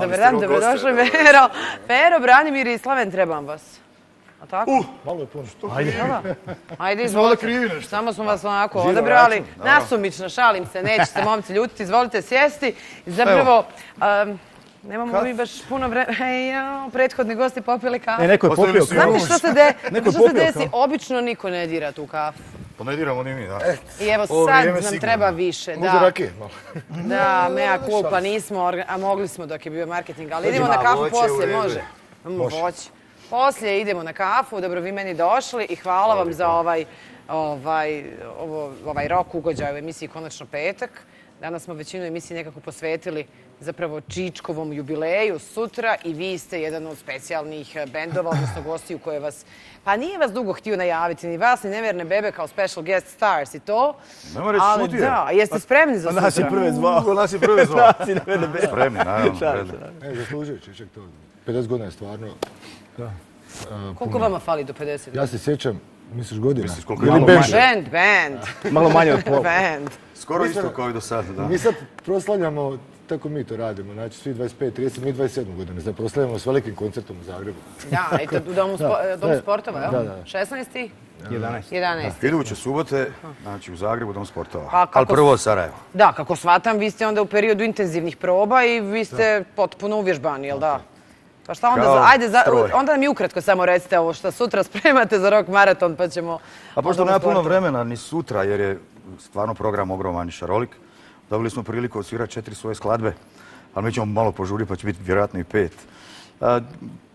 Dobar dan, dobrodošli, Pero. Pero, Branimir i Slaven, trebam vas. A tako? Malo je puno. Ajde, izvolite. Samo smo vas onako odabrali. Nasumično, šalim se, neće se momci ljutiti. Izvolite sjesti. Zapravo, nemamo mi baš puno vremena. Prethodni gosti popili kafu. Neko je popio kafu. Znate što se desi? Obično niko ne dira tu kafu. Pa ne diramo ni mi, da. I evo sad nam treba više. Možda rakije. Da, mea culpa, nismo, a mogli smo dok je bio marketing, ali idemo na kafu poslije, može? Voće. Poslije idemo na kafu, dobro vi meni došli i hvala vam za ovaj rok ugođaj u emisiji Konačno petak. Danas smo većinu emisiji nekako posvetili zapravo Čičkovom jubileju sutra i vi ste jedan od specijalnih bendova, odnosno gostiju koje vas, pa nije vas dugo htio najaviti, ni vas, ni Neverne bebe kao special guest stars i to. Nema reći ali šutije. da, jeste spremni za sutra? Nas je prve zvao. Nas je prve zvao. Spremni, naravno. Zaslužuje Čičak to. 50 godina je stvarno. Koliko vama fali do 50? Ja se sjećam, misliš godina? Misliš koliko je malo manje? Band. Malo manje od pola. Band. Skoro isto kao i do sada, da. Mi sad proslavljamo, tako mi to radimo, znači svi 25, 30, mi 27 godina. Znači proslavljamo s velikim koncertom u Zagrebu. Da, i to u Domu sportova, jel? Da. 16. 11. Iduće subote, znači u Zagrebu, Dom sportova. Pa Ali prvo Sarajevo. Da, kako shvatam, vi ste onda u periodu intenzivnih proba i vi ste potpuno uvježbani, jel da? Pa šta onda, ajde, onda nam i ukratko samo recite ovo što sutra spremate za rock maraton pa ćemo... A pošto nema puno vremena ni sutra jer je stvarno program ogroman i šarolik, dobili smo priliku odsvirati 4 svoje skladbe, ali mi ćemo malo požuriti pa će biti vjerojatno i 5.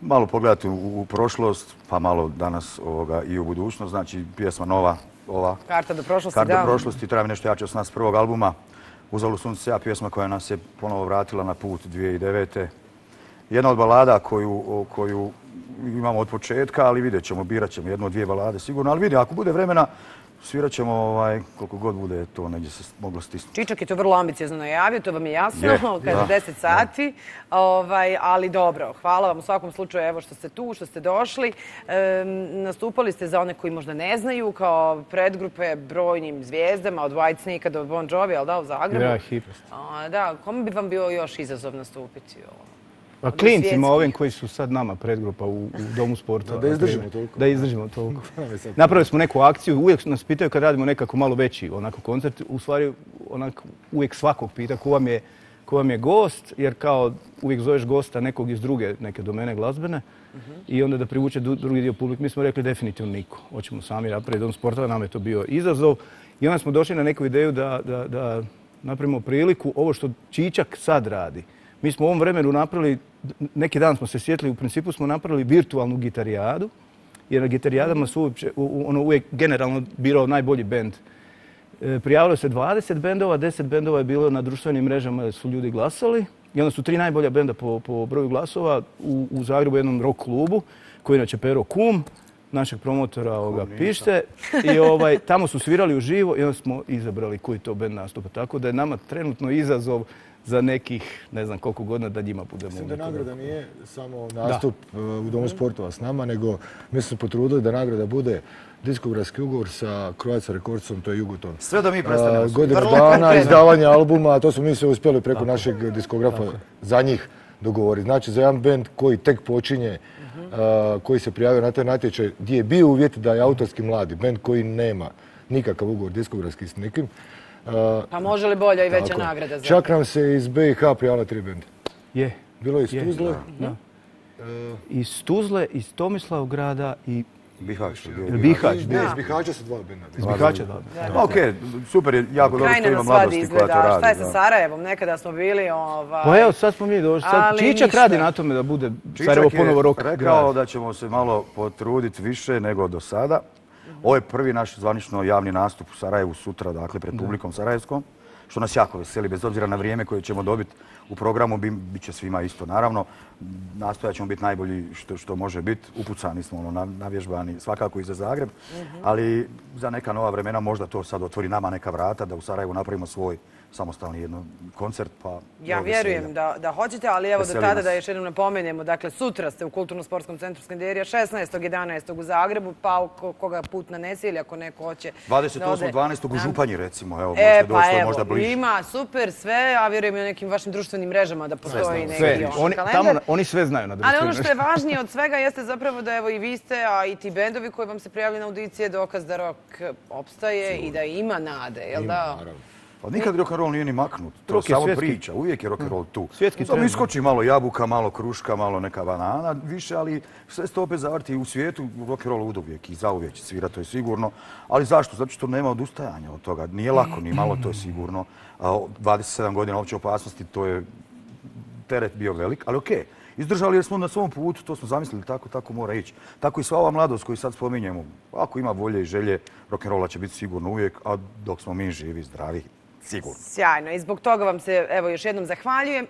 Malo pogledati u prošlost, pa malo danas i u budućnost, znači pjesma nova, ova. Karta do prošlosti, da. Karta do prošlosti, treba mi nešto jače od nas prvog albuma. Uzalud sunce sja, pjesma koja nas je ponovo vratila na put 2009. Jedna od balada koju imamo od početka, ali vidjet ćemo, birat ćemo jednu od 2 balade sigurno, ali vidi, ako bude vremena, svirat ćemo koliko god bude to negdje se moglo stisnuti. Čičak je to vrlo ambiciozno najavio, to vam je jasno, kaže 10 sati, ali dobro, hvala vam u svakom slučaju evo što ste tu, što ste došli. Nastupali ste za one koji možda ne znaju, kao predgrupe brojnim zvijezdama, od Whitesnakea do Bon Jovi, ali da, u Zagrebu. Ja, hipnost. Da, kome bi vam bio još izazov nastupiti? Pa klincima ovim koji su sad nama predgrupa u Domu sporta. Da izdržimo toliko. Da izdržimo toliko. Napravili smo neku akciju, uvijek nas pitaju kad radimo nekako malo veći onako koncert, u stvari onako uvijek svakog pita ko vam je gost, jer kao uvijek zoveš gosta nekog iz druge neke domene glazbene i onda da privuče drugi dio publike. Mi smo rekli definitivno niko. Hoćemo sami napraviti Dom sporta, nam je to bio izazov i onda smo došli na neku ideju da napravimo priliku, ovo što Čičak sad radi. Mi smo u ovom vremenu napravili, neki dan smo se sjetili, u principu smo napravili virtualnu gitarijadu, jer na gitarijadama su uvijek generalno birao najbolji bend. Prijavilo se 20 bendova, 10 bendova je bilo na društvenim mrežama, su ljudi glasali. I onda su 3 najbolja benda po broju glasova u Zagrebu, jednom rock klubu, koji je inače Pero kum, našeg promotora Pište. I tamo su svirali uživo i onda smo izabrali koji to bend nastupa. Tako da je nama trenutno izazov za nekih, ne znam koliko godina da njima budemo. Mislim da nagrada nije samo nastup u Domu sportova s nama, nego mi smo potrudili da nagrada bude diskografski ugovor sa Croatia Recordsom, to je Jugoton. Sve da mi predstavljamo. Godinu dana izdavanja albuma, to smo mi sve uspjeli preko našeg diskografa za njih dogovoriti. Znači za jedan band koji tek počinje, koji se prijavio na taj natječaj, gdje je bio uvjet da je autorski mladi, band koji nema nikakav ugovor diskografski s nikim. Pa može li bolja i veća nagrada? Čak nam se iz BiH prijavila 3 benda. Je. Bilo je iz Tuzle. Iz Tuzle, iz Tomislavgrada i Bihać. Bihać. Ne, iz Bihaća su 2 benda. Iz Bihaća, da. Ok, super je, jako dobro što ima mladosti koja to radi. Šta je sa Sarajevom? Nekada smo bili... Pa evo, sad smo mi došli. Čičak radi na tome da bude Sarajevo ponovo rock grad. Čičak je rekao da ćemo se malo potruditi više nego do sada. Ovo je prvi naš zvanično javni nastup u Sarajevu sutra, dakle, pred publikom sarajevskom, što nas jako veseli, bez obzira na vrijeme koje ćemo dobiti u programu, bit će svima isto. Naravno, nastojat ćemo biti najbolji što može biti, upucani smo, navježbani, svakako i za Zagreb, ali za neka nova vremena možda to sad otvori nama neka vrata, da u Sarajevu napravimo svoj samostalni jedan koncert. Ja vjerujem da hoćete, ali evo do tada da još jednom napomenemo. Dakle, sutra ste u Kulturno-sportskom centru Skanderija, 16.11. u Zagrebu, pa koga put nanese ili ako neko hoće... 28.12. u Županji, recimo. Evo, možda bliže. Ima, super, sve, a vjerujem i na nekim vašim društvenim mrežama da postoji neki kalendar. Oni sve znaju na društvenim Ali ono što je važnije od svega jeste zapravo da evo i vi ste, a i ti bendovi koji vam se prijavljaju na audicije, dokaz da rock opstaje i da ima nade, jel da? Pa nikad rock'n'roll nije ni maknut, to je samo priča, uvijek je rock'n'roll tu. Svjetski Samo iskoči malo jabuka, malo kruška, malo neka banana, više, ali sve se to opet zavrti u svijetu, rock'n'roll uvijek i zauvijek će svira, to je sigurno. Ali zašto? Zato što nema odustajanja od toga, nije lako, ni malo, to je sigurno. 27 godina opće opasnosti, to je teret bio velik, ali okej. Izdržali jer smo na svom putu, to smo zamislili, tako mora ići. Tako i sva ova mladost koju sad spominjemo, ako ima volje i želje, rock'n'rolla će biti sigurno uvijek, a dok smo mi živi, zdravi, sigurno. Sjajno i zbog toga vam se evo još jednom zahvaljujem.